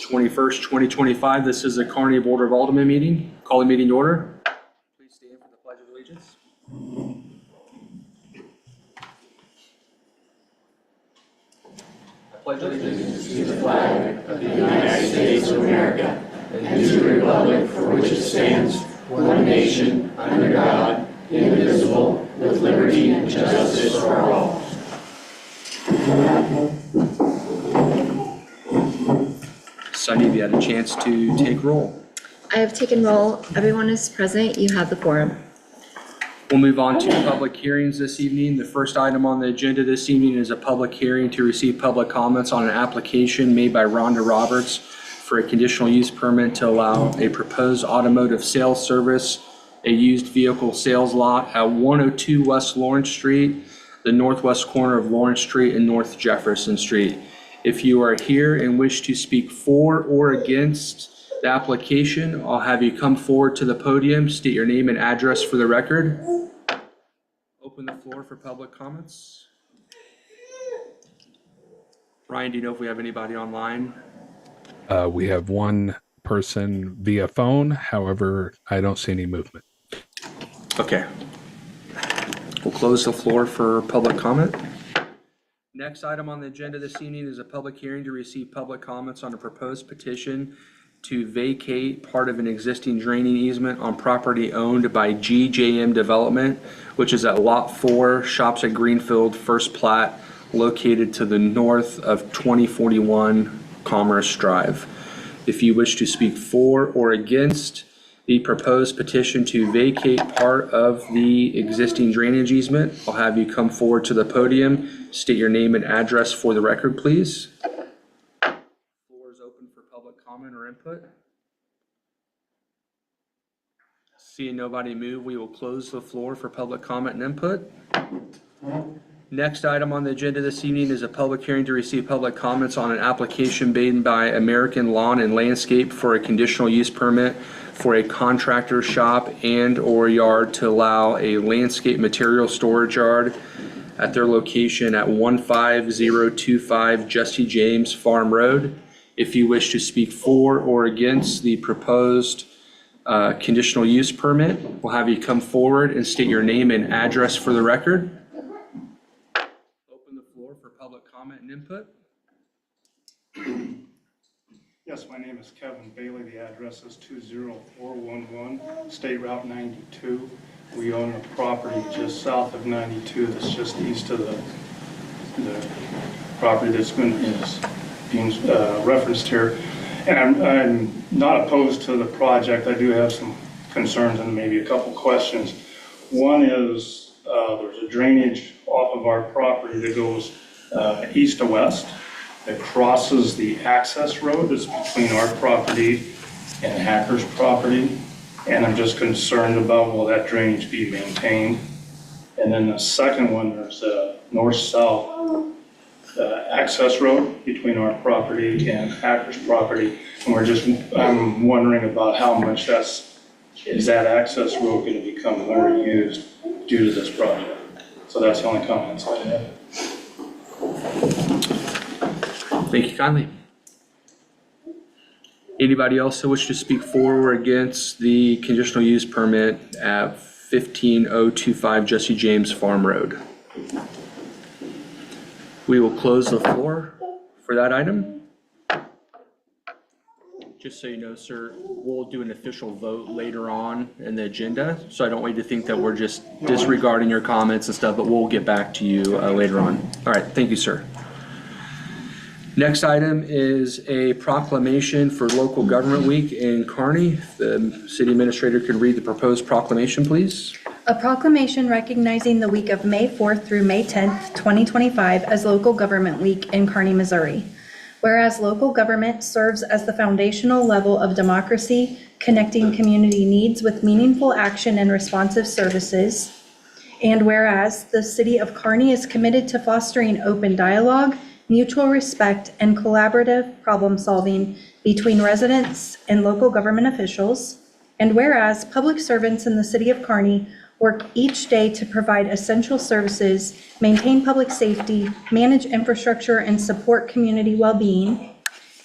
21st, 2025. This is the Kearney Board of Aldermen meeting. Call the meeting to order. Please stand for the Pledge of Allegiance. I pledge allegiance to the flag of the United States of America and to the republic for which it stands, one nation, under God, indivisible, with liberty and justice for all. Sunny, have you had a chance to take roll? I have taken roll. Everyone is present. You have the quorum. We'll move on to public hearings this evening. The first item on the agenda this evening is a public hearing to receive public comments on an application made by Rhonda Roberts for a conditional use permit to allow a proposed automotive sales service, a used vehicle sales lot at 102 West Lawrence Street, the northwest corner of Lawrence Street and North Jefferson Street. If you are here and wish to speak for or against the application, I'll have you come forward to the podium, state your name and address for the record. Open the floor for public comments. Ryan, do you know if we have anybody online? We have one person via phone. However, I don't see any movement. Okay. We'll close the floor for public comment. Next item on the agenda this evening is a public hearing to receive public comments on a proposed petition to vacate part of an existing draining easement on property owned by GJM Development, which is at Lot 4, Shops at Greenfield, First Plat, located to the north of 2041 Commerce Drive. If you wish to speak for or against the proposed petition to vacate part of the existing drainage easement, I'll have you come forward to the podium, state your name and address for the record, please. Floor is open for public comment or input. Seeing nobody move, we will close the floor for public comment and input. Next item on the agenda this evening is a public hearing to receive public comments on an application made by American Lawn and Landscape for a conditional use permit for a contractor shop and or yard to allow a landscape material storage yard at their location at 15025 Jesse James Farm Road. If you wish to speak for or against the proposed conditional use permit, we'll have you come forward and state your name and address for the record. Open the floor for public comment and input. Yes, my name is Kevin Bailey. The address is 20411 State Route 92. We own a property just south of 92 that's just east of the property is being referenced here. And I'm not opposed to the project. I do have some concerns and maybe a couple questions. One is there's a drainage off of our property that goes east to west. That crosses the access road that's between our property and Hacker's property. And I'm just concerned about, will that drainage be maintained? And then the second one, there's a north-south access road between our property and Hacker's property. And I'm wondering about how much is that access road going to become more used due to this project? So that's the only comments I have. Thank you kindly. Anybody else who wish to speak for or against the conditional use permit at 15025 Jesse James Farm Road? We will close the floor for that item. Just so you know, sir, we'll do an official vote later on in the agenda. So I don't want you to think that we're just disregarding your comments and stuff, but we'll get back to you later on. All right, thank you, sir. Next item is a proclamation for Local Government Week in Kearney. The city administrator could read the proposed proclamation, please. A proclamation recognizing the week of May 4th through May 10th, 2025 as Local Government Week in Kearney, Missouri. Whereas local government serves as the foundational level of democracy, connecting community needs with meaningful action and responsive services. And whereas the city of Kearney is committed to fostering open dialogue, mutual respect, and collaborative problem solving between residents and local government officials. And whereas public servants in the city of Kearney work each day to provide essential services, maintain public safety, manage infrastructure, and support community well-being.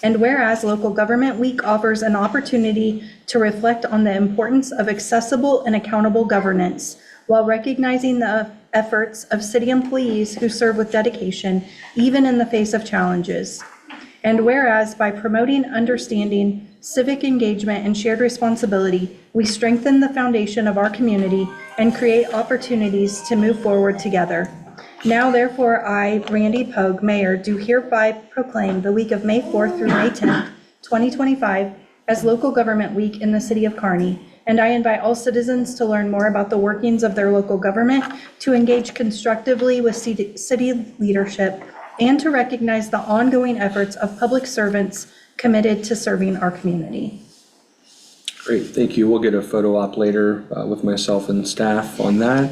And whereas Local Government Week offers an opportunity to reflect on the importance of accessible and accountable governance while recognizing the efforts of city employees who serve with dedication, even in the face of challenges. And whereas by promoting understanding, civic engagement, and shared responsibility, we strengthen the foundation of our community and create opportunities to move forward together. Now therefore, I, Randy Pogue, Mayor, do hereby proclaim the week of May 4th through May 10th, 2025 as Local Government Week in the City of Kearney. And I invite all citizens to learn more about the workings of their local government, to engage constructively with city leadership, and to recognize the ongoing efforts of public servants committed to serving our community. Great, thank you. We'll get a photo op later with myself and staff on that.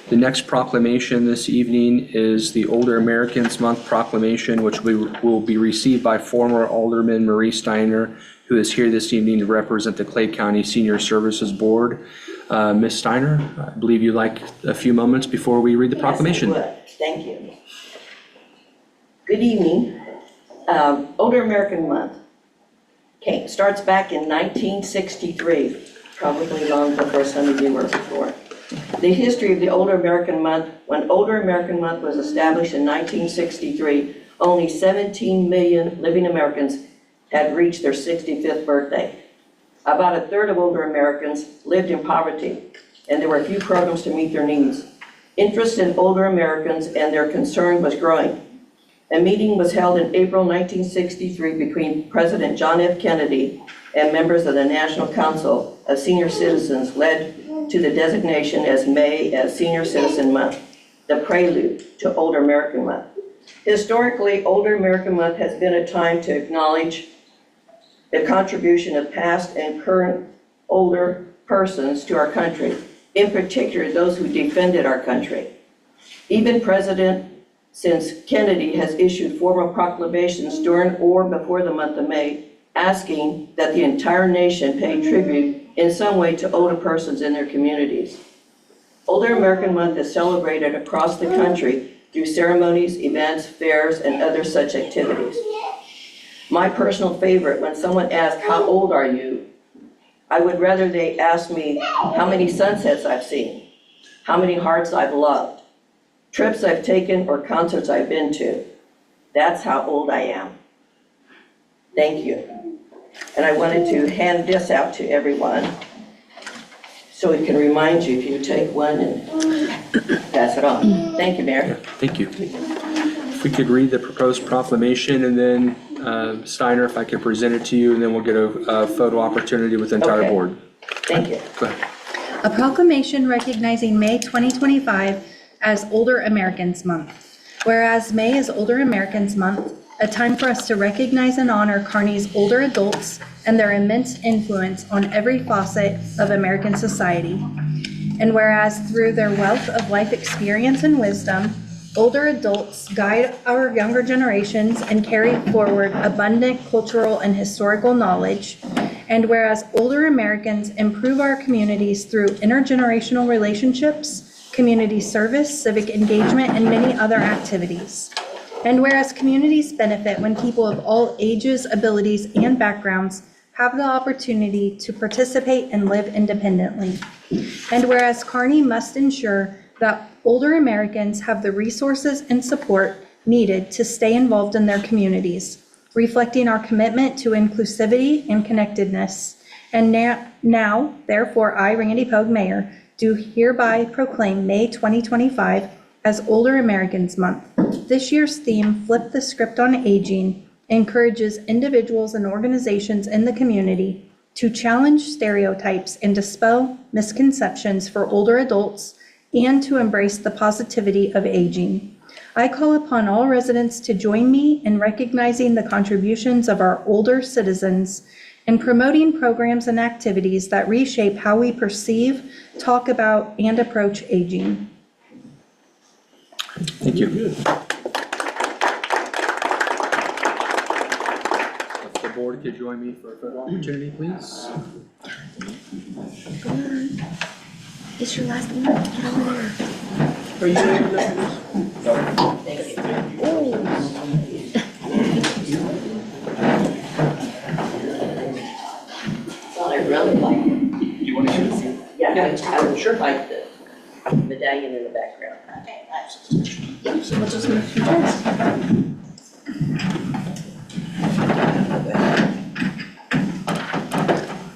The next proclamation this evening is the Older Americans Month proclamation, which will be received by former Alderman Marie Steiner, who is here this evening to represent the Clay County Senior Services Board. Ms. Steiner, I believe you'd like a few moments before we read the proclamation. Yes, I would. Thank you. Good evening. Older American Month starts back in 1963, probably long before some of you were before. The history of the Older American Month: when Older American Month was established in 1963, only 17 million living Americans had reached their 65th birthday. About a third of older Americans lived in poverty, and there were few programs to meet their needs. Interest in older Americans and their concern was growing. A meeting was held in April 1963 between President John F. Kennedy and members of the National Council of Senior Citizens, led to the designation as May as Senior Citizen Month, the prelude to Older American Month. Historically, Older American Month has been a time to acknowledge the contribution of past and current older persons to our country, in particular those who defended our country. Even President since Kennedy has issued formal proclamations during or before the month of May, asking that the entire nation pay tribute in some way to older persons in their communities. Older American Month is celebrated across the country through ceremonies, events, fairs, and other such activities. My personal favorite, when someone asks, "How old are you?" I would rather they ask me how many sunsets I've seen, how many hearts I've loved, trips I've taken, or concerts I've been to. That's how old I am. Thank you. And I wanted to hand this out to everyone so it can remind you if you take one and pass it on. Thank you, Mayor. Thank you. If we could read the proposed proclamation, and then Steiner, if I could present it to you, and then we'll get a photo opportunity with the entire Okay. board. Thank you. Go ahead. A proclamation recognizing May 2025 as Older Americans Month. Whereas May is Older Americans Month, a time for us to recognize and honor Kearney's older adults and their immense influence on every facet of American society. And whereas through their wealth of life experience and wisdom, older adults guide our younger generations and carry forward abundant cultural and historical knowledge. And whereas older Americans improve our communities through intergenerational relationships, community service, civic engagement, and many other activities. And whereas communities benefit when people of all ages, abilities, and backgrounds have the opportunity to participate and live independently. And whereas Kearney must ensure that older Americans have the resources and support needed to stay involved in their communities, reflecting our commitment to inclusivity and connectedness. And now, therefore, I, Randy Pogue, Mayor, do hereby proclaim May 2025 as Older Americans Month. This year's theme, Flip the Script on Aging, encourages individuals and organizations in the community to challenge stereotypes and dispel misconceptions for older adults and to embrace the positivity of aging. I call upon all residents to join me in recognizing the contributions of our older citizens and promoting programs and activities that reshape how we perceive, talk about, and approach aging. Thank you. If the board could join me for a photo opportunity, please. It's your last one. Get over there. Are you ready for this? Thank you. really like it. You want to see? Yeah, I would sure like the medallion in the background.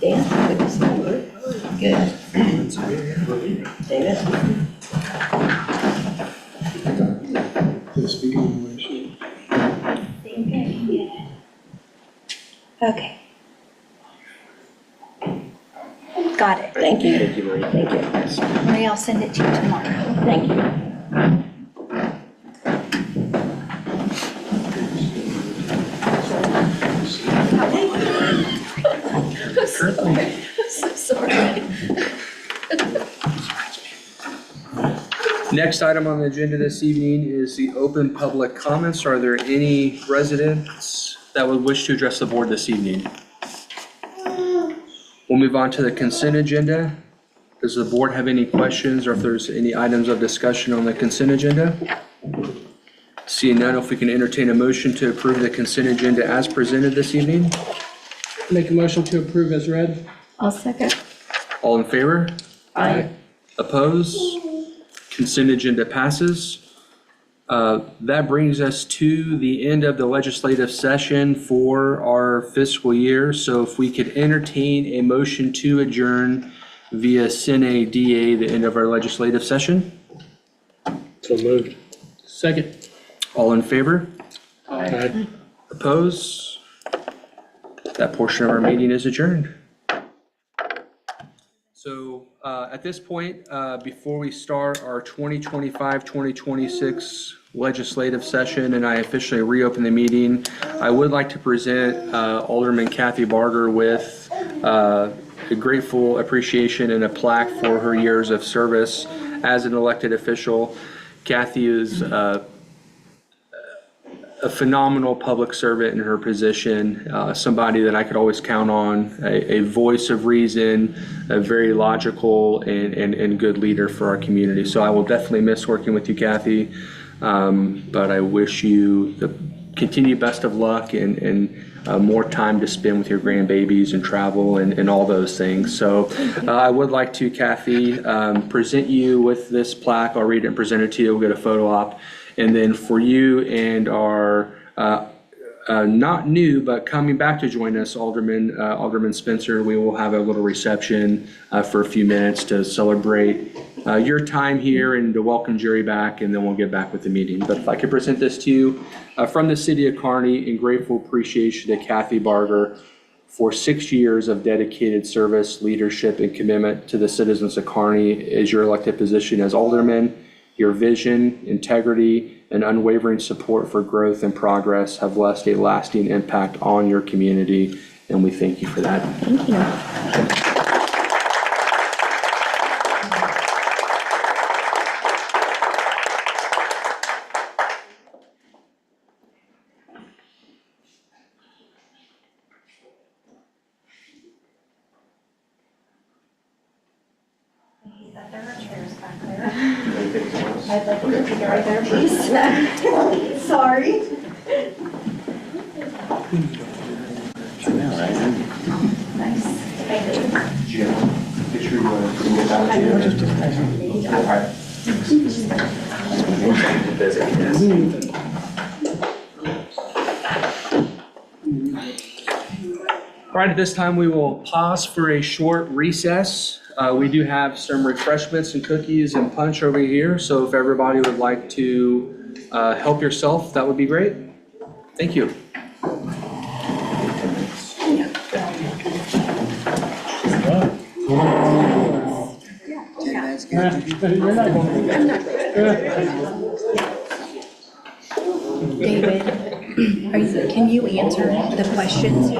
Dan, good to see you. Good. David? Okay. Got it. Thank you. Thank you, Marie. Thank you. Marie, I'll send it to you tomorrow. Thank you. So sorry. Next item on the agenda this evening is the open public comments. Are there any residents that would wish to address the board this evening? We'll move on to the consent agenda. Does the board have any questions or if there's any items of discussion on the consent agenda? Seeing none, if we can entertain a motion to approve the consent agenda as presented this evening? Make a motion to approve as read. I'll second. All in favor? Aye. Opposed? Consent agenda passes. That brings us to the end of the legislative session for our fiscal year. So if we could entertain a motion to adjourn via Sine DA, the end of our legislative session. So moved. Second. All in favor? Aye. Opposed? That portion of our meeting is adjourned. So at this point, before we start our 2025-2026 legislative session and I officially reopen the meeting, I would like to present Alderman Kathy Barger with a grateful appreciation and a plaque for her years of service as an elected official. Kathy is a phenomenal public servant in her position, somebody that I could always count on, a voice of reason, a very logical and good leader for our community. So I will definitely miss working with you, Kathy, but I wish you the continued best of luck and more time to spend with your grandbabies and travel and all those things. So I would like to, Kathy, present you with this plaque. I'll read it and present it to you. We'll get a photo op. And then for you and our not new, but coming back to join us, Alderman Spencer, we will have a little reception for a few minutes to celebrate your time here and to welcome Jerry back, and then we'll get back with the meeting. But if I could present this to you from the city of Kearney in grateful appreciation to Kathy Barger for 6 years of dedicated service, leadership, and commitment to the citizens of Kearney as your elected position as Alderman. Your vision, integrity, and unwavering support for growth and progress have left a lasting impact on your community, and we thank you for that. Thank you. There are chairs back there. I'd like to take it right there, please. Sorry. Nice. Thank you. Jim, make sure you get back All right, at this time, we will pause for a short recess. We do have some refreshments and cookies and punch over here, so if everybody would like to help yourself, that would be great. Thank you. David, can you answer the questions?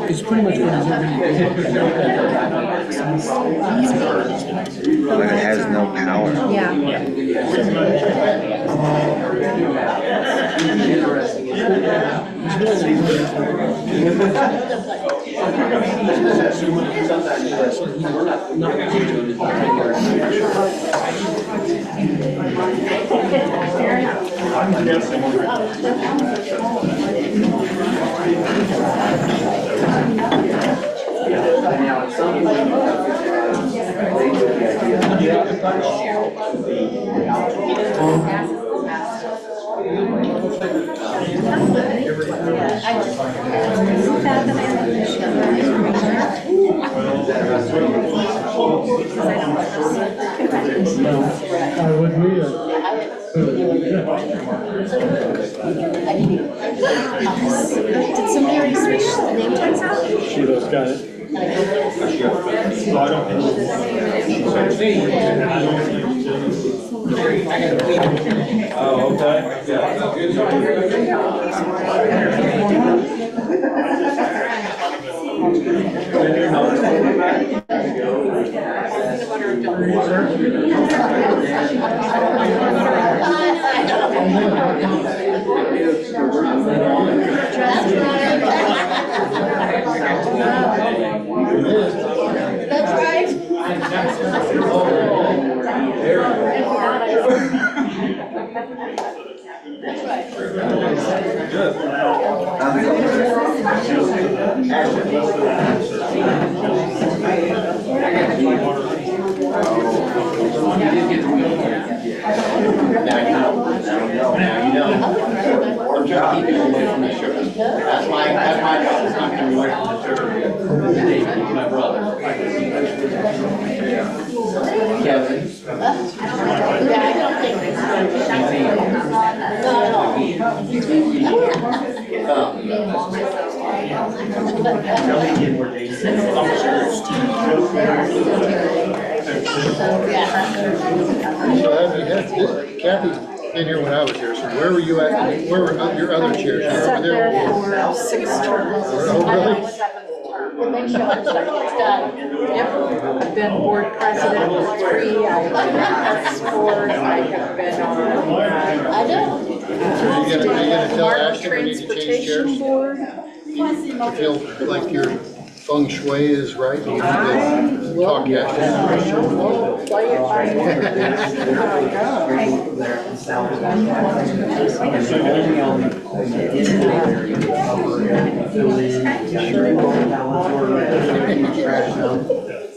It's pretty much what But it has no power. Yeah. Did somebody already switch name tags out? Sheila's got it. Oh, okay. That's right. Or just keep it away from the sugar. That's my job, is not to be away from the sugar. He's my brother. Kevin. Yeah, I don't think it's Kathy's been here when I was here, so where were you at, where were your other chairs? You were Sat over there? there for 6 terms. Oh, really? Yep, I've been board president for 3, I've been on Parks Board, I have been on, I know. Are you gonna tell Martin Ashton we need to change Transportation chairs? Board. You feel like your feng shui is right? You need to talk to Ashton. We'll play it by ear.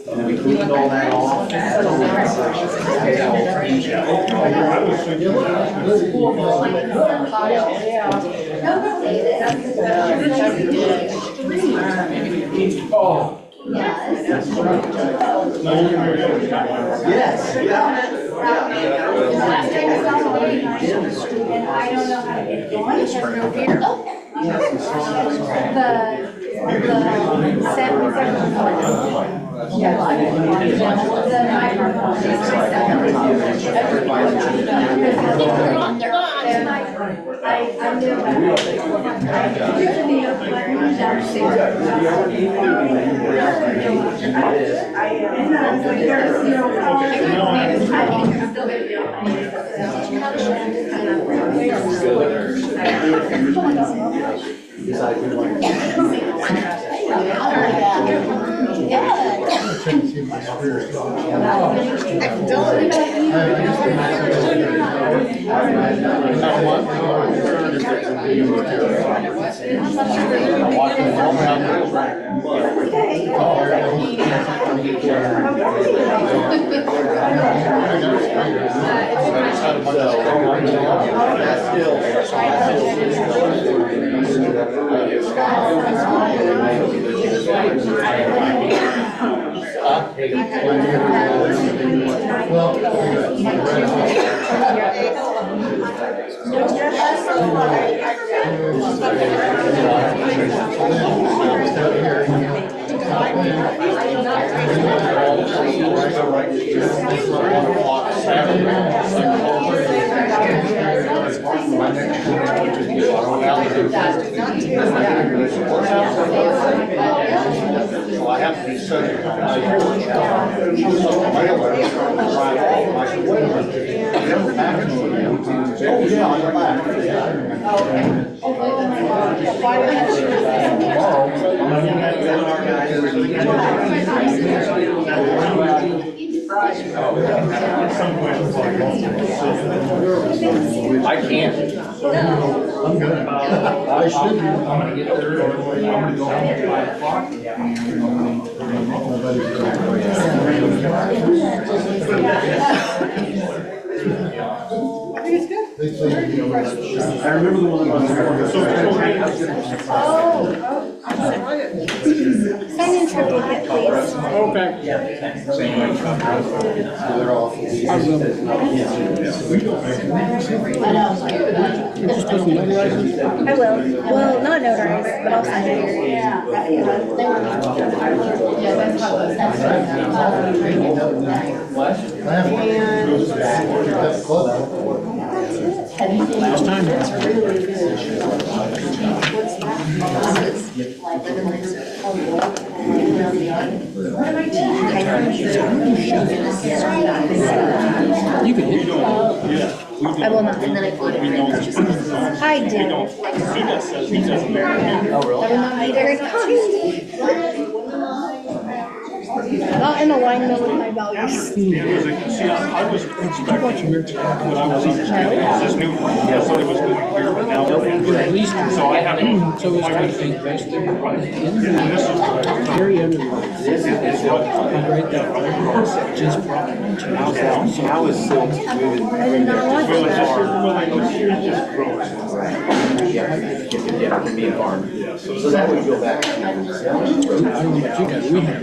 And then we cleaned all that off. Yes, yeah. And I don't know how to get going, it has no beer. The samples are. So I have to be subject to my trailer. I can't. I'm good. I should be. I'm gonna get there. I'm gonna go home at 5 o'clock. I remember the one on there. Sign in triplicate, please. They're off. I will. Well, not notarized, but I'll sign it. I will not. I do. Very kind. Not in alignment with my values. See, I was expecting when I was understanding, this new, so it was going here, but now we're in. At least, So I haven't. so it's going to be best in And this is. Very underlined. This is right there. Just proclamation. How is silk moving? I did not want Well, that. it just grows. Yeah, it can be a farm. So that would go back to. I don't know about you guys, we have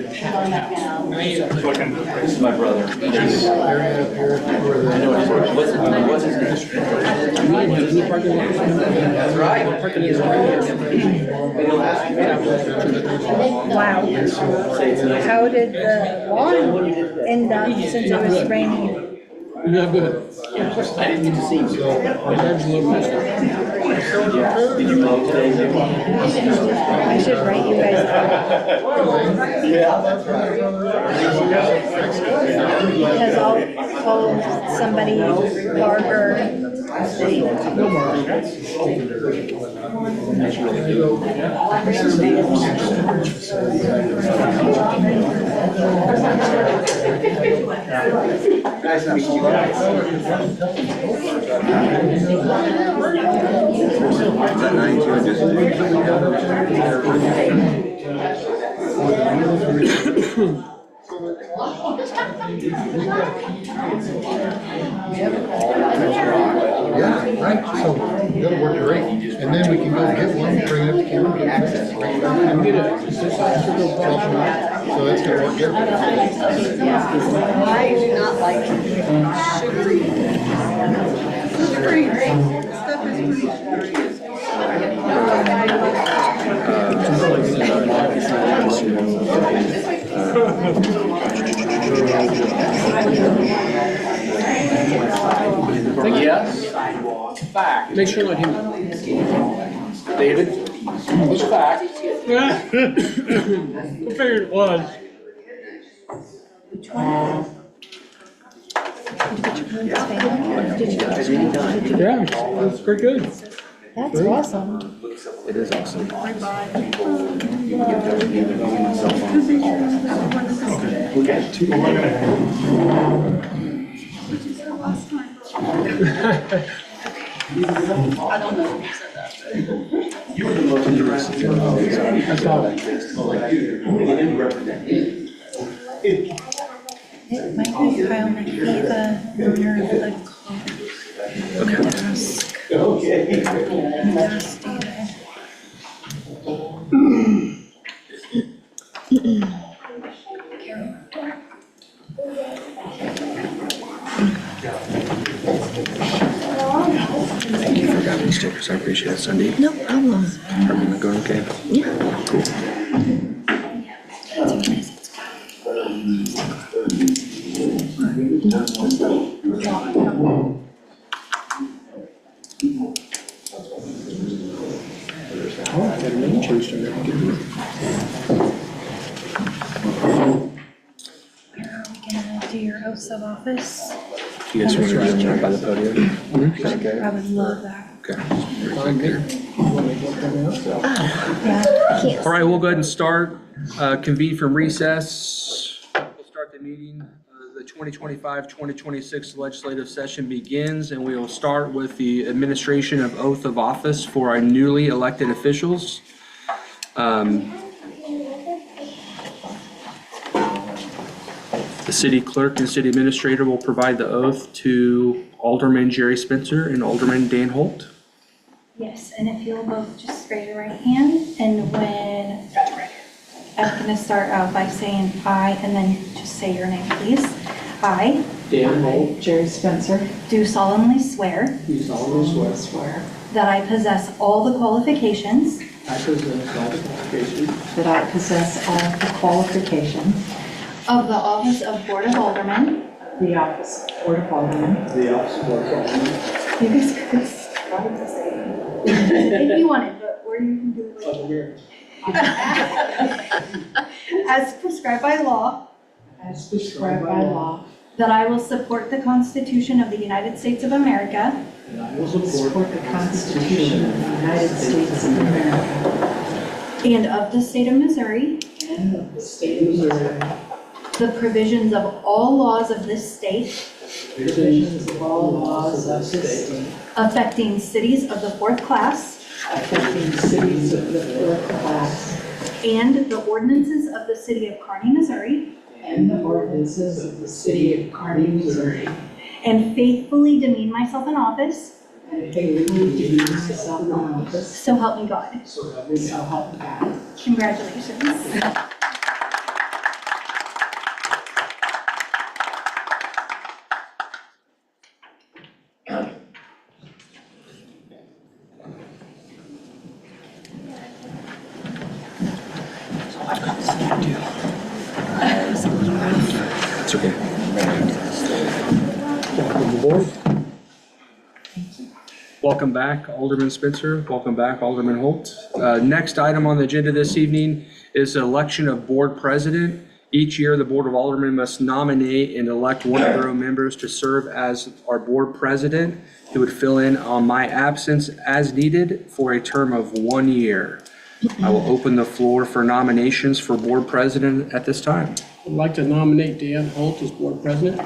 So I can. This is my brother. Area up here where the. I know his work. What's his name? That's right. Parking is Wow. How did the lawn end up since it was raining? Yeah, good. I didn't get to see him. My dad's a little messed up. Did you mow today? I should write you guys out. Yeah, that's right. Because I'll call somebody Barber. Nice to meet you guys. Yeah, right, so that'll work great. And then we can go get one, bring it up to camera, get access. And get it. So that's gonna work good. I do not like sugary. Sugary stuff is pretty sugary. Yes. Fact. Make sure not him. David. What's fact? I figured it was. Yeah, it's pretty good. That's awesome. It is awesome. I don't know who said that. You were the most interesting. I saw that. It might be Kyle McKee, the owner of the car. Okay. Ask David. Thank you for grabbing the stickers. I appreciate it, Cindy. No problem. Everything going okay? Yeah. Cool. Oh, I got a name changed on there. Where are we gonna do your oaths of office? Do you guys want to do them right by the podium? Okay. I would love that. Okay. Yeah. All right, we'll go ahead and start, convene from recess. We'll start the meeting. The 2025-2026 legislative session begins, and we will start with the administration of oath of office for our newly elected officials. The city clerk and city administrator will provide the oath to Alderman Jerry Spencer and Alderman Dan Holt. Yes, and if you'll both just raise your right hand, and when I'm gonna start out by saying I, and then just say your name, please. I Dan Holt, Jerry Spencer, do solemnly swear do solemnly swear that I possess all the qualifications I possess all the qualifications that I possess all the qualifications of the office of Board of Aldermen. of the office of Board of Aldermen. the office of Board of Aldermen. You guys could start to say it. If you wanted, but or you can do it like Over here. as prescribed by law, As prescribed by law. that I will support the Constitution of the United States of America And I will Support the Constitution of the United States of America. and of the state of Missouri, And of the state of Missouri. the provisions of all laws of this state Provisions of all laws of this state. affecting cities of the fourth class Affecting cities of the fourth class. and the ordinances of the city of Kearney, Missouri, And the ordinances of the city of Kearney, Missouri. and faithfully demean myself in office, And faithfully do myself in office. so help me God. so help me So God. help me God. Congratulations. It's okay. Welcome aboard. Welcome back, Alderman Spencer. Welcome back, Alderman Holt. Next item on the agenda this evening is the election of board president. Each year, the Board of Aldermen must nominate and elect one of their own members to serve as our board president, who would fill in on my absence as needed for a term of 1 year. I will open the floor for nominations for board president at this time. I'd like to nominate Dan Holt as board president.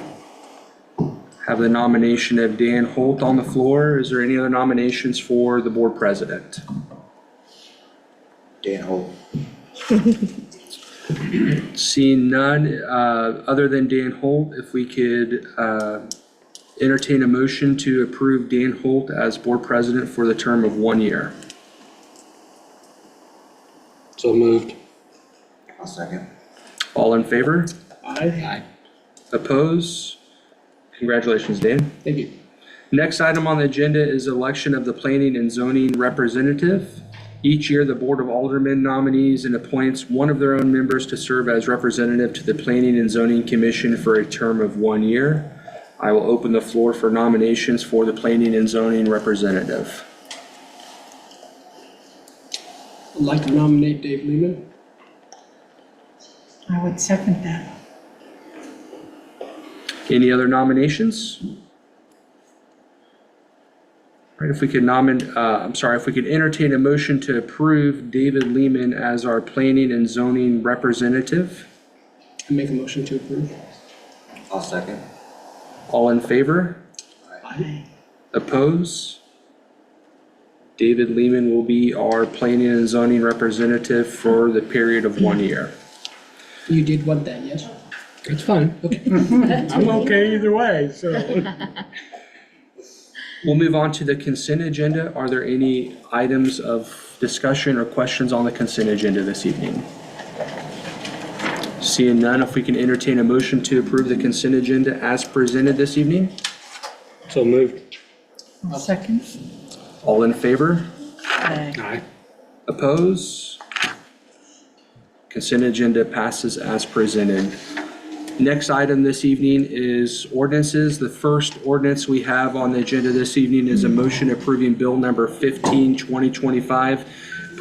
Have the nomination of Dan Holt on the floor. Is there any other nominations for the board president? Dan Holt. Seeing none, other than Dan Holt, if we could entertain a motion to approve Dan Holt as board president for the term of 1 year. So moved. I'll second. All in favor? Aye. Oppose? Congratulations, Dan. Thank you. Next item on the agenda is election of the planning and zoning representative. Each year, the Board of Aldermen nominees and appoints one of their own members to serve as representative to the Planning and Zoning Commission for a term of 1 year. I will open the floor for nominations for the planning and zoning representative. I'd like to nominate Dave Lehman. I would second that. Any other nominations? All right, if we could if we could entertain a motion to approve David Lehman as our planning and zoning representative. I make a motion to approve. I'll second. All in favor? Aye. Oppose? David Lehman will be our planning and zoning representative for the period of 1 year. You did want that, yes? That's fine. Okay. I'm okay either way, so. We'll move on to the consent agenda. Are there any items of discussion or questions on the consent agenda this evening? Seeing none, if we can entertain a motion to approve the consent agenda as presented this evening. So moved. I'll second. All in favor? Aye. Aye. Oppose? Consent agenda passes as presented. Next item this evening is ordinances. The first ordinance we have on the agenda this evening is a motion approving bill number 15, 2025,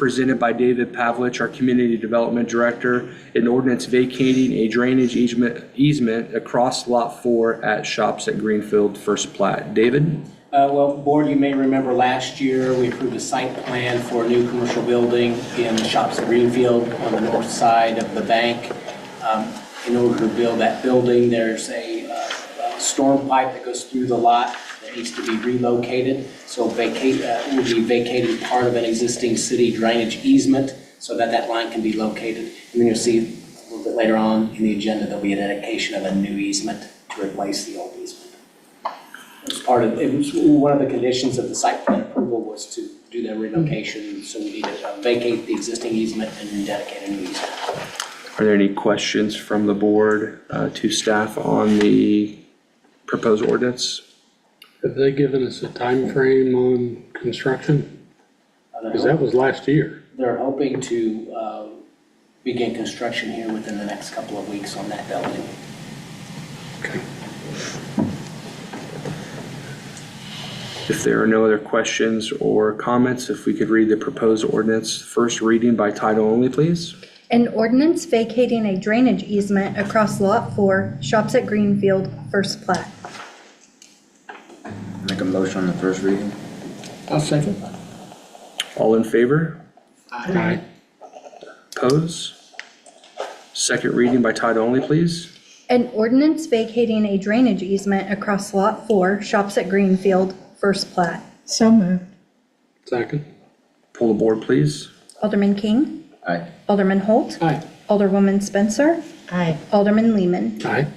presented by David Pavlich, our Community Development Director, an ordinance vacating a drainage easement across Lot 4 at Shops at Greenfield, first plat. David? Well, Board, you may remember last year, we approved a site plan for a new commercial building in the Shops at Greenfield on the north side of the bank. In order to build that building, there's a storm pipe that goes through the lot that needs to be relocated. So we'll be vacating part of an existing city drainage easement so that that line can be located. And then you'll see a little bit later on in the agenda, there'll be a dedication of a new easement to replace the old easement. It was one of the conditions of the site plan approval was to do that relocation, so we need to vacate the existing easement and dedicate a new easement. Are there any questions from the board to staff on the proposed ordinance? Have they given us a time frame on construction? Because that was last year. They're hoping to begin construction here within the next couple of weeks on that building. Okay. If there are no other questions or comments, if we could read the proposed ordinance first reading by title only, please. An ordinance vacating a drainage easement across Lot 4, Shops at Greenfield, first plat. Make a motion on the first reading. I'll second. All in favor? Aye. Oppose? Second reading by title only, please. An ordinance vacating a drainage easement across Lot 4, Shops at Greenfield, first plat. So moved. Second. Pull the board, please. Alderman King. Aye. Alderman Holt. Aye. Alderwoman Spencer. Aye. Alderman Lehman. Aye.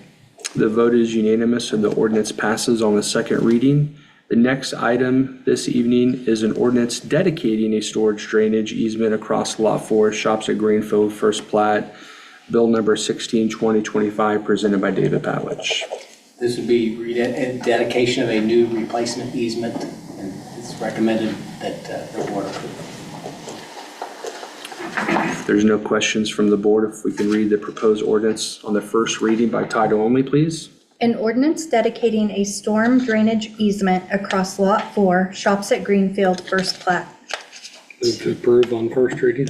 The vote is unanimous and the ordinance passes on the second reading. The next item this evening is an ordinance dedicating a storage drainage easement across Lot 4, Shops at Greenfield, first plat. Bill number 16-2025, presented by David Pavlich. This would be a dedication of a new replacement easement, and it's recommended that the board approve. If there's no questions from the board, if we can read the proposed ordinance on the first reading by title only, please. An ordinance dedicating a storm drainage easement across Lot 4, Shops at Greenfield, first plat. Move to approve on first reading.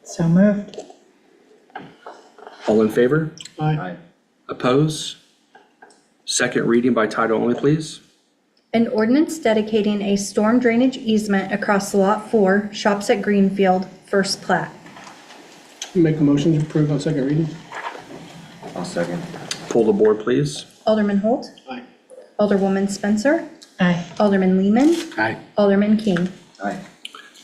So moved. All in favor? Aye. Oppose? Second reading by title only, please. An ordinance dedicating a storm drainage easement across Lot 4, Shops at Greenfield, first plat. Make a motion to approve on second reading. I'll second. Pull the board, please. Alderman Holt. Aye. Alderwoman Spencer. Aye. Alderman Lehman. Aye. Alderman King. Aye.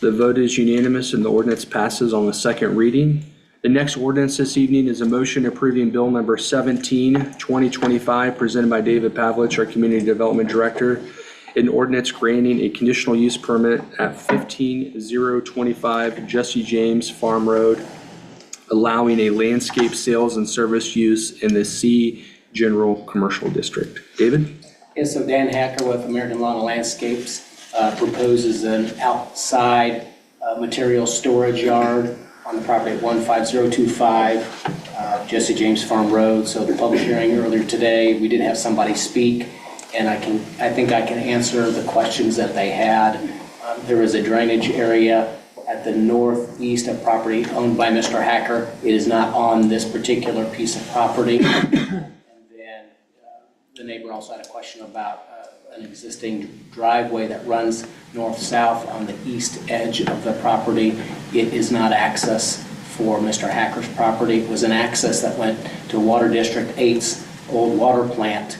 The vote is unanimous and the ordinance passes on the second reading. The next ordinance this evening is a motion approving bill number 17-2025, presented by David Pavlich, our Community Development Director. An ordinance granting a conditional use permit at 15025 Jesse James Farm Road, allowing a landscape sales and service use in the C General Commercial District. David? Yes, so Dan Hacker with American Lawn and Landscapes proposes an outside material storage yard on the property at 15025 Jesse James Farm Road. So the public hearing earlier today, we did have somebody speak, and I think I can answer the questions that they had. There is a drainage area at the northeast of property owned by Mr. Hacker. It is not on this particular piece of property. And then the neighbor also had a question about an existing driveway that runs north-south on the east edge of the property. It is not access for Mr. Hacker's property. It was an access that went to Water District 8's old water plant,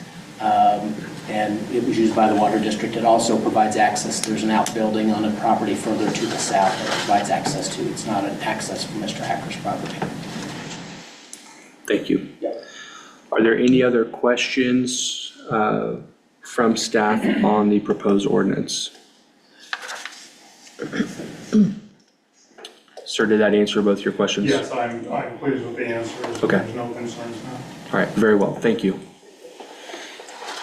and it was used by the Water District. It also provides access. There's an outbuilding on a property further to the south that it provides access to. It's not an access for Mr. Hacker's property. Thank you. Yep. Are there any other questions from staff on the proposed ordinance? Sir, did that answer both your questions? Yes, I'm pleased with the answers. Okay. There's no concerns now. All right, very well, thank you.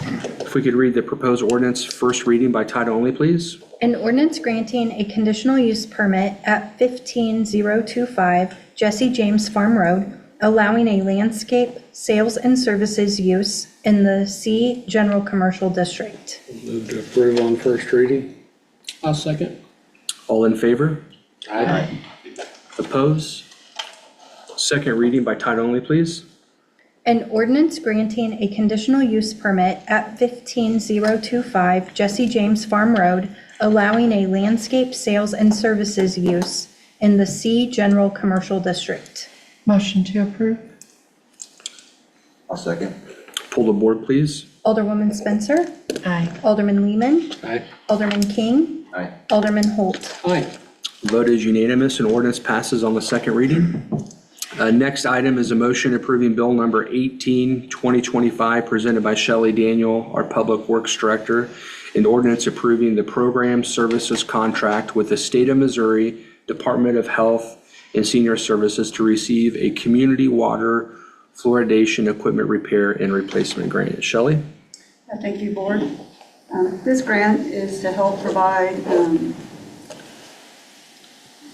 If we could read the proposed ordinance first reading by title only, please. An ordinance granting a conditional use permit at 15025 Jesse James Farm Road, allowing a landscape sales and services use in the C General Commercial District. Move to approve on first reading. I'll second. All in favor? Aye. Oppose? Second reading by title only, please. An ordinance granting a conditional use permit at 15025 Jesse James Farm Road, allowing a landscape sales and services use in the C General Commercial District. Motion to approve? I'll second. Pull the board, please. Alderwoman Spencer, Aye. Alderman Lehman, Aye. Alderman King, Aye. Alderman Holt. Aye. Vote is unanimous and ordinance passes on the second reading. Next item is a motion approving bill number 18, 2025, presented by Shelley Daniel, our Public Works Director, an ordinance approving the program services contract with the State of Missouri Department of Health and Senior Services to receive a community water fluoridation equipment repair and replacement grant. Shelley? Thank you, Board. This grant is to help provide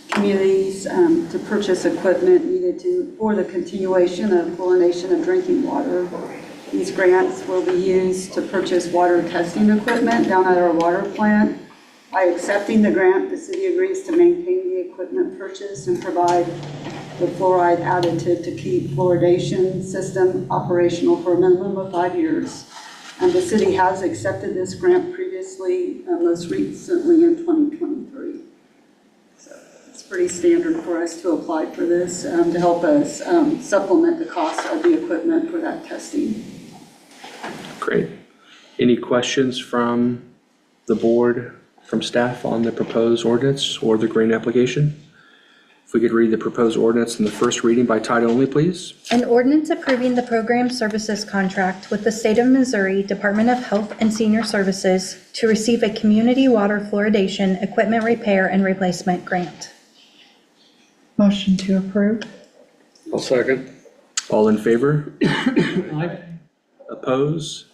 communities to purchase equipment needed for the continuation of fluoridation of drinking water. These grants will be used to purchase water testing equipment down at our water plant. By accepting the grant, the city agrees to maintain the equipment purchased and provide the fluoride additive to keep fluoridation system operational for a minimum of 5 years. And the city has accepted this grant previously, most recently in 2023. So it's pretty standard for us to apply for this to help us supplement the cost of the equipment for that testing. Great. Any questions from the board, from staff on the proposed ordinance or the grant application? If we could read the proposed ordinance in the first reading by title only, please. An ordinance approving the program services contract with the State of Missouri Department of Health and Senior Services to receive a community water fluoridation equipment repair and replacement grant. Motion to approve? I'll second. All in favor? Aye. Oppose?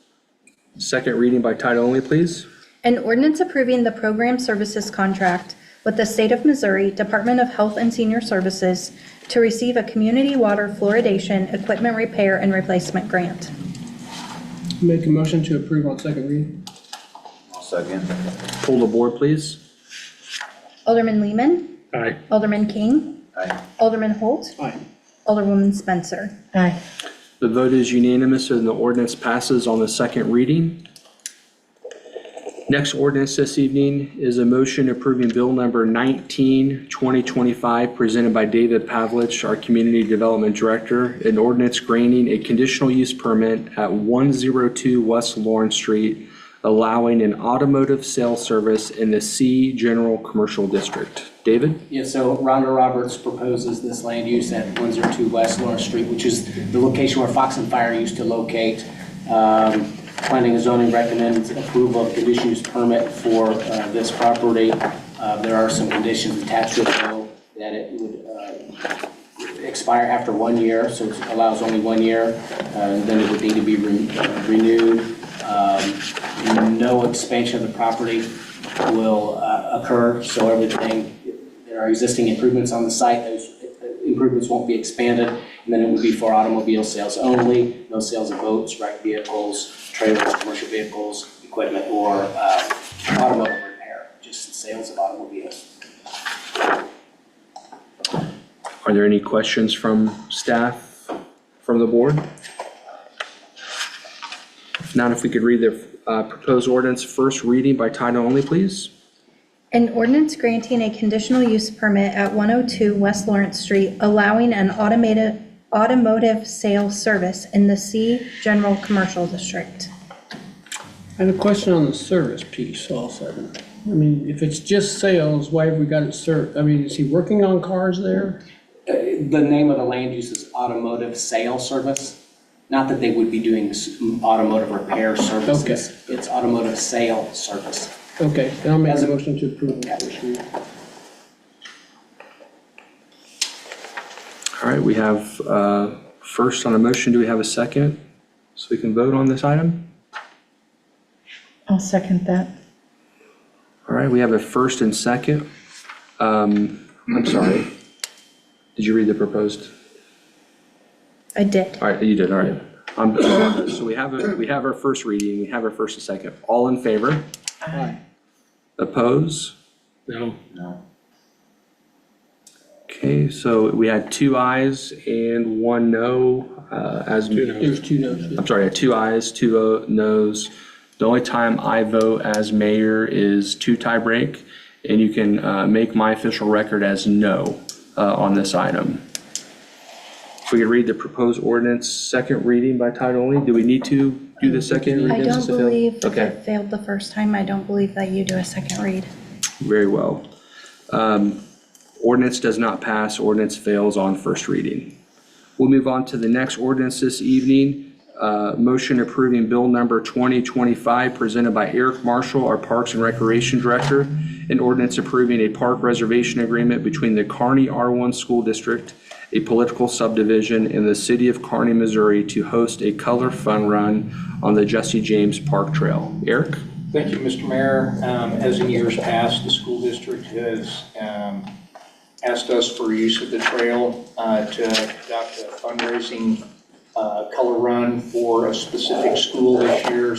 Second reading by title only, please. An ordinance approving the program services contract with the State of Missouri Department of Health and Senior Services to receive a community water fluoridation equipment repair and replacement grant. Make a motion to approve on second reading. I'll second. Pull the board, please. Alderman Lehman, Aye. Alderman King, Aye. Alderman Holt, Aye. Alderwoman Spencer. Aye. The vote is unanimous and the ordinance passes on the second reading. Next ordinance this evening is a motion approving bill number 19, 2025, presented by David Pavlich, our Community Development Director, an ordinance granting a conditional use permit at 102 West Lawrence Street, allowing an automotive sales service in the C General Commercial District. David? Yeah, so Rhonda Roberts proposes this land use at 102 West Lawrence Street, which is the location where Fox and Fire used to locate. Planning and zoning recommends approval of conditional use permit for this property. There are some conditions attached to it, though, that it would expire after 1 year, so it allows only 1 year. Then it would need to be renewed. No expansion of the property will occur, so everything, there are existing improvements on the site. Those improvements won't be expanded, and then it would be for automobile sales only. No sales of boats, wrecked vehicles, trailers, commercial vehicles, equipment, or automotive repair, just sales of automobiles. Are there any questions from staff, from the board? If not, if we could read the proposed ordinance first reading by title only, please. An ordinance granting a conditional use permit at 102 West Lawrence Street, allowing an automotive sales service in the C General Commercial District. I have a question on the service piece also. I mean, if it's just sales, why have we got it served? I mean, is he working on cars there? The name of the land use is automotive sales service. Not that they would be doing automotive repair services. Okay. It's automotive sale service. Okay, then I'll make a motion to approve the first reading. All right, we have first on a motion, do we have a second? So we can vote on this item? I'll second that. All right, we have a first and second. I'm sorry. Did you read the proposed? I did. All right, you did, all right. So we have our first reading, we have our first and second. All in favor? Aye. Oppose? No. No. Okay, so we had 2 ayes and 1 no, as. There's 2 no's. I'm sorry, 2 ayes, 2 noes. The only time I vote as mayor is to tie break, and you can make my official record as no on this item. If we could read the proposed ordinance, second reading by title only, do we need to do the second reading? I don't believe if Okay. it failed the first time, I don't believe that you do a second read. Very well. Ordinance does not pass, ordinance fails on first reading. We'll move on to the next ordinance this evening. Motion approving bill number 2025 presented by Eric Marshall, our Parks and Recreation Director. An ordinance approving a park reservation agreement between the Kearney R1 School District, a political subdivision, in the city of Kearney, Missouri to host a color fun run on the Jesse James Park Trail. Eric? Thank you, Mr. Mayor. As in years past, the school district has asked us for use of the trail to conduct a fundraising color run for a specific school this year.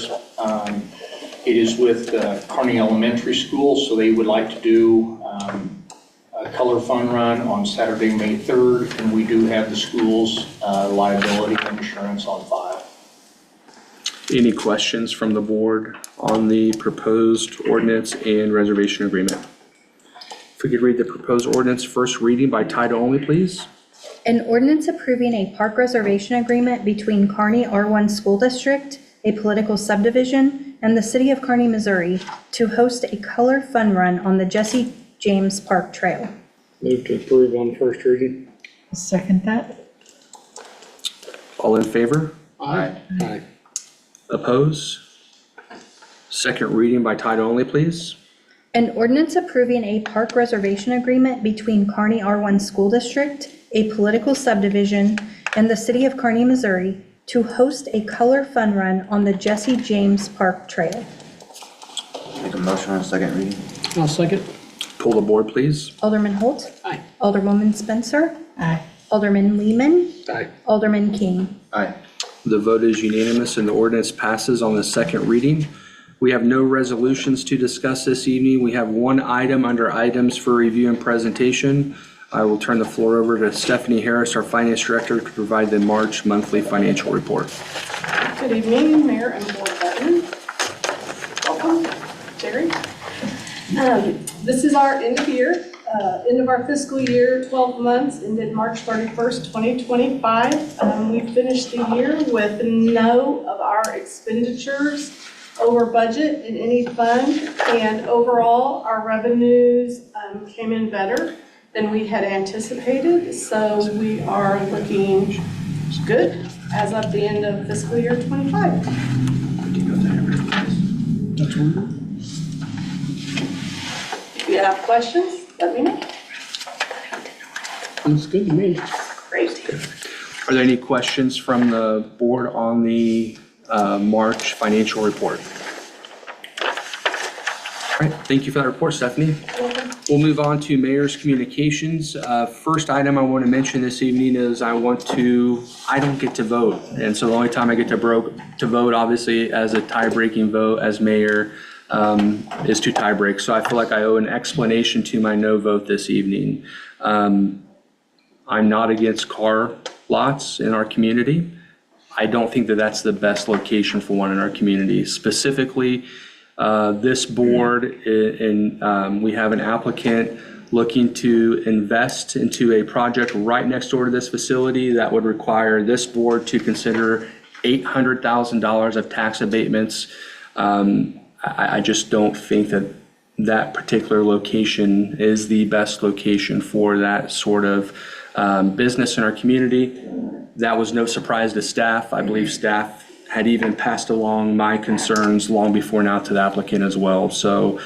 It is with Kearney Elementary School, so they would like to do a color fun run on Saturday, May 3rd, and we do have the school's liability insurance on file. Any questions from the board on the proposed ordinance and reservation agreement? If we could read the proposed ordinance first reading by title only, please. An ordinance approving a park reservation agreement between Kearney R1 School District, a political subdivision, and the city of Kearney, Missouri to host a color fun run on the Jesse James Park Trail. Move to approve on first reading. Second that. All in favor? Aye. Aye. Oppose? Second reading by title only, please. An ordinance approving a park reservation agreement between Kearney R1 School District, a political subdivision, and the city of Kearney, Missouri to host a color fun run on the Jesse James Park Trail. Make a motion on second reading. I'll second. Pull the board, please. Alderman Holt. Aye. Alderwoman Spencer. Aye. Alderman Lehman. Aye. Alderman King. Aye. The vote is unanimous and the ordinance passes on the second reading. We have no resolutions to discuss this evening. We have one item under items for review and presentation. I will turn the floor over to Stephanie Harris, our Finance Director, to provide the March monthly financial report. Good evening, Mayor and Board of Aldermen. Welcome, Jerry. This is our end of year, end of our fiscal year, 12 months, ended March 31st, 2025. We finished the year with no of our expenditures over budget in any fund, and overall, our revenues came in better than we had anticipated, so we are looking good as of the end of fiscal year 25. That's one. If you have questions, let me know. Looks good to me. Great. Are there any questions from the board on the March financial report? All right, thank you for that report, Stephanie. We'll move on to mayor's communications. First item I want to mention this evening is I don't get to vote. And so the only time I get to vote, obviously, as a tie-breaking vote as mayor, is to tie break. So I feel like I owe an explanation to my no vote this evening. I'm not against car lots in our community. I don't think that that's the best location for one in our community. Specifically, this board, and we have an applicant looking to invest into a project right next door to this facility that would require this board to consider $800,000 of tax abatements. I just don't think that that particular location is the best location for that sort of business in our community. That was no surprise to staff. I believe staff had even passed along my concerns long before now to the applicant as well. So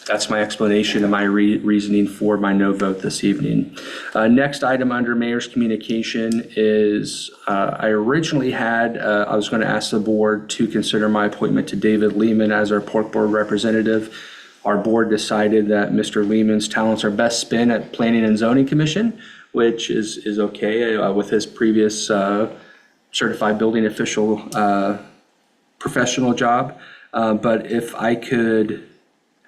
that's my explanation and my reasoning for my no vote this evening. Next item under mayor's communication is I originally had, I was going to ask the board to consider my appointment to David Lehman as our Park Board representative. Our board decided that Mr. Lehman's talents are best spent at Planning and Zoning Commission, which is okay with his previous certified building official professional job. But if I could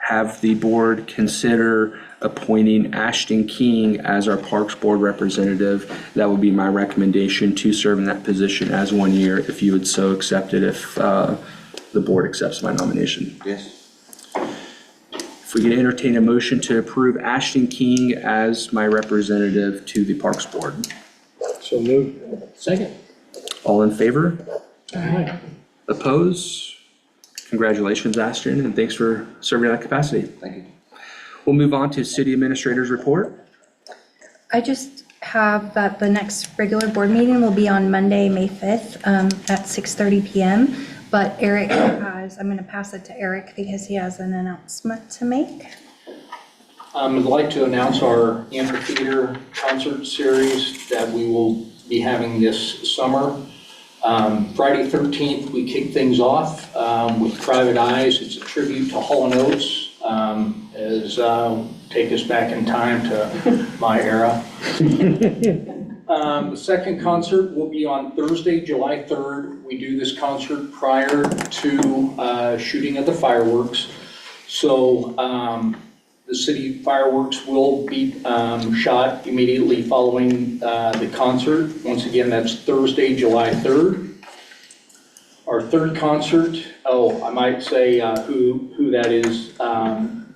have the board consider appointing Ashton King as our Parks Board representative. That would be my recommendation, to serve in that position as 1 year, if you would so accept it, if the board accepts my nomination. Yes. If we could entertain a motion to approve Ashton King as my representative to the Parks Board. So moved. Second. All in favor? Aye. Opposed? Congratulations, Ashton, and thanks for serving in that capacity. Thank you. We'll move on to City Administrator's report. I just have that the next regular board meeting will be on Monday, May 5th, at 6:30 PM. But Eric has, I'm going to pass it to Eric because he has an announcement to make. I'd like to announce our amphitheater concert series that we will be having this summer. Friday 13th, we kick things off with Private Eyes. It's a tribute to Hall & Oates, take us back in time to my era. The second concert will be on Thursday, July 3rd. We do this concert prior to shooting of the fireworks. So the city fireworks will be shot immediately following the concert. Once again, that's Thursday, July 3rd. Our third concert, I might say who that is.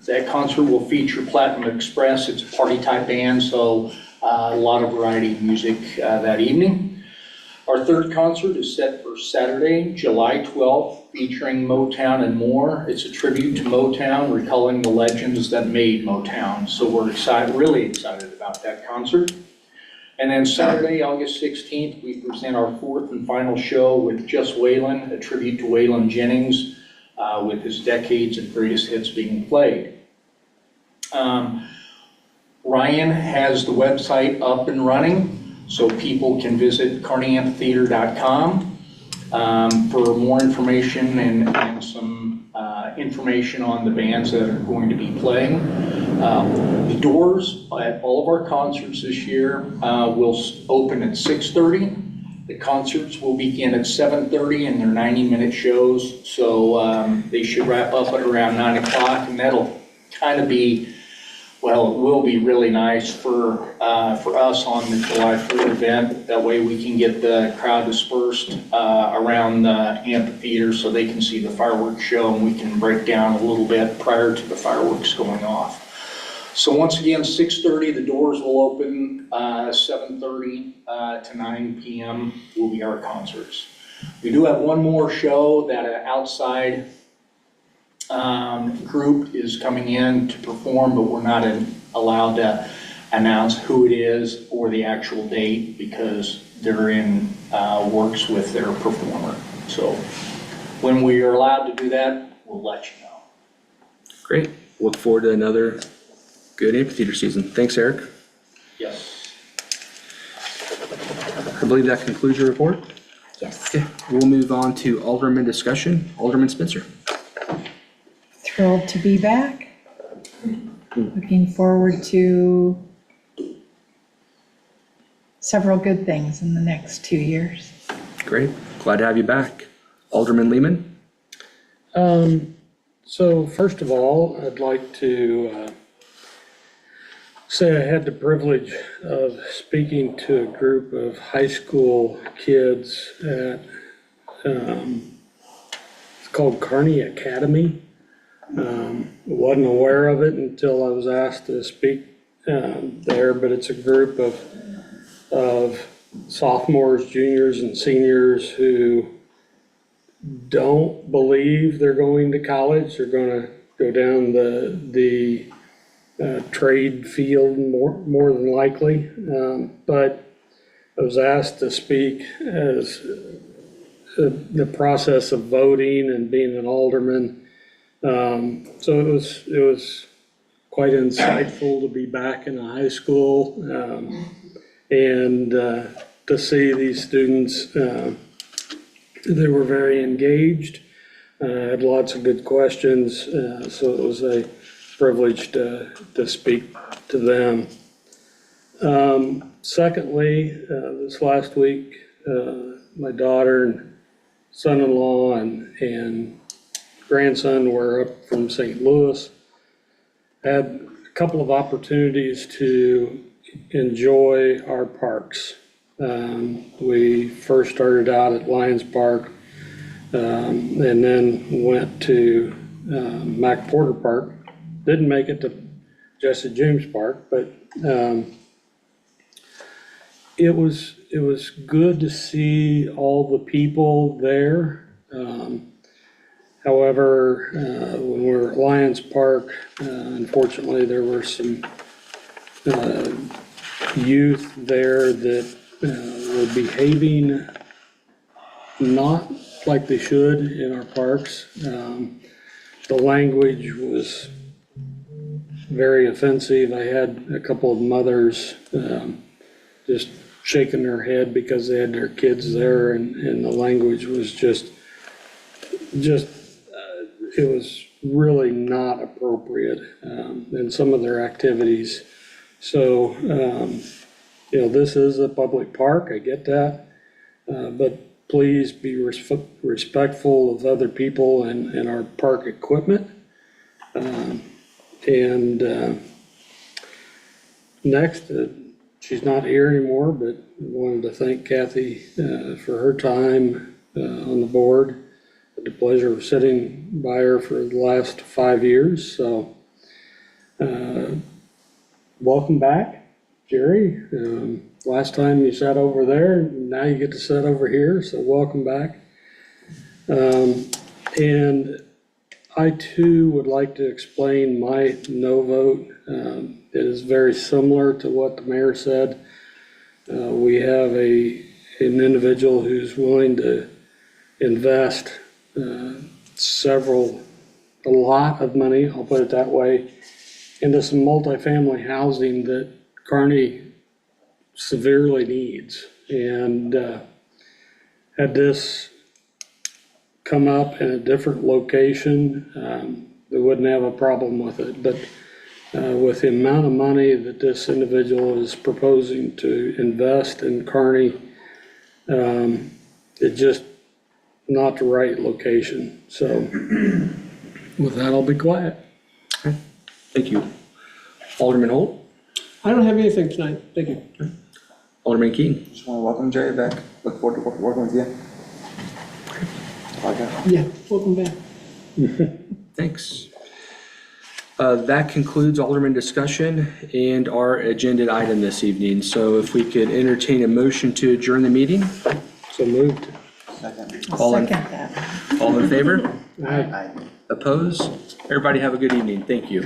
That concert will feature Platinum Express. It's a party type band, so a lot of variety of music that evening. Our third concert is set for Saturday, July 12th, featuring Motown and more. It's a tribute to Motown, recalling the legends that made Motown. So we're excited, really excited about that concert. And then Saturday, August 16th, we present our fourth and final show with Just Waylon, a tribute to Waylon Jennings, with his decades of greatest hits being played. Ryan has the website up and running, so people can visit kearneyamphitheater.com for more information and some information on the bands that are going to be playing. The doors at all of our concerts this year will open at 6:30. The concerts will begin at 7:30 and they're 90-minute shows, so they should wrap up at around 9 o'clock, and that'll kind of be, well, it will be really nice for us on the July 3rd event. That way we can get the crowd dispersed around the amphitheater so they can see the fireworks show, and we can break down a little bit prior to the fireworks going off. So once again, 6:30, the doors will open, 7:30 to 9 p.m. will be our concerts. We do have one more show that an outside group is coming in to perform, but we're not allowed to announce who it is or the actual date because they're in works with their performer. So when we are allowed to do that, we'll let you know. Great. Look forward to another good amphitheater season. Thanks, Eric. Yes. I believe that concludes your report. Yes. Okay, we'll move on to Alderman discussion. Alderman Spencer. Thrilled to be back. Looking forward to several good things in the next 2 years. Great. Glad to have you back. Alderman Lehman. So first of all, I'd like to say I had the privilege of speaking to a group of high school kids at, it's called Kearney Academy. Wasn't aware of it until I was asked to speak there, but it's a group of sophomores, juniors, and seniors who don't believe they're going to college. They're going to go down the trade field more than likely. But I was asked to speak as the process of voting and being an alderman. So it was quite insightful to be back in a high school and to see these students. They were very engaged, had lots of good questions, so it was a privilege to speak to them. Secondly, this last week, my daughter and son-in-law and grandson were up from St. Louis had a couple of opportunities to enjoy our parks. We first started out at Lions Park, and then went to Mac Porter Park. Didn't make it to Jesse James Park, but it was good to see all the people there. However, when we were at Lions Park, unfortunately, there were some youth there that were behaving not like they should in our parks. The language was very offensive. I had a couple of mothers just shaking their head because they had their kids there, and the language was just it was really not appropriate in some of their activities. So, this is a public park, I get that, but please be respectful of other people and our park equipment. Next, she's not here anymore, but wanted to thank Kathy for her time on the board. Had the pleasure of sitting by her for the last 5 years, so welcome back, Jerry. Last time you sat over there, now you get to sit over here, so welcome back. And I too would like to explain my no vote. It is very similar to what the mayor said. We have an individual who's willing to invest a lot of money, I'll put it that way, into some multifamily housing that Kearney severely needs. And had this come up in a different location, they wouldn't have a problem with it. But with the amount of money that this individual is proposing to invest in Kearney, it just not the right location. So with that, I'll be quiet. Thank you. Alderman Holt? I don't have anything tonight. Thank you. Alderman Keene? Just want to welcome Jerry back. Look forward to working with you. All I got. Yeah, welcome back. Thanks. That concludes Alderman discussion and our agenda item this evening. So if we could entertain a motion to adjourn the meeting? So moved. Second. All in favor? Aye. Opposed? Everybody have a good evening. Thank you.